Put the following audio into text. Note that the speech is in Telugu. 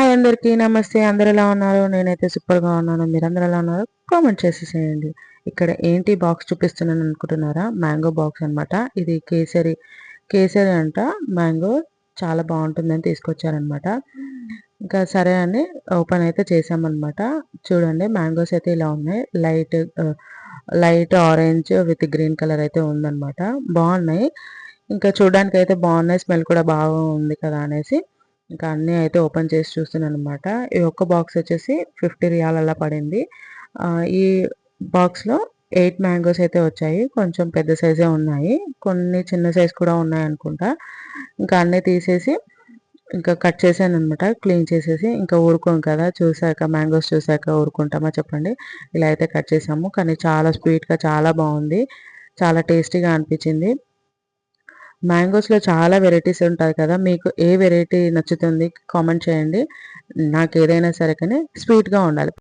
హాయ్ అందరికీ నమస్తే. అందరూ ఎలా ఉన్నారు? నేనైతే సూపర్‌గా ఉన్నాను. మీరందరూ ఎలా ఉన్నారు? కామెంట్ చేసేసేయండి. ఇక్కడ ఏంటి బాక్స్ చూపిస్తున్నాను అనుకుంటున్నారా? మ్యాంగో బాక్స్ అనమాట. ఇది కేసరి అంట. మ్యాంగో చాలా బాగుంటుందని తీసుకొచ్చారనమాట. ఇంకా సరే అని ఓపెన్ అయితే చేసామన్నమాట. చూడండి మ్యాంగోస్ అయితే ఇలా ఉన్నాయి. Light orange with green colour అయితే ఉందన్నమాట. బాగున్నాయి. ఇంకా చూడడానికి అయితే బాగున్నాయి. స్మెల్ కూడా బాగా ఉంది కదా అనేసి ఇంకా అన్నీ అయితే ఓపెన్ చేసి చూస్తున్నాను అనమాట. ఈ ఒక్క బాక్స్ వచ్చేసి 50 రియాల్ అలా పడింది. ఈ బాక్స్‌లో 8 మ్యాంగోస్ అయితే వచ్చాయి. కొంచెం పెద్ద సైజే ఉన్నాయి. కొన్ని చిన్న సైజ్ కూడా ఉన్నాయనుకుంటా. ఇంకా అన్నీ తీసేసి ఇంకా కట్ చేశాననమాట. క్లీన్ చేసేసి ఇంకా ఊరుకోము కదా! మ్యాంగోస్ చూసాక ఊరుకుంటామా చెప్పండి. ఇలా అయితే కట్ చేసాము. కానీ చాలా స్వీట్‌గా చాలా బాగుంది. చాలా టేస్టీగా అనిపించింది. మ్యాంగోస్‌లో చాలా వెరైటీస్ ఉంటాయి కదా! మీకు ఏ వెరైటీ నచ్చుతుంది కామెంట్ చేయండి. నాకేదైనా సరే కానీ స్వీట్‌గా ఉండాలి.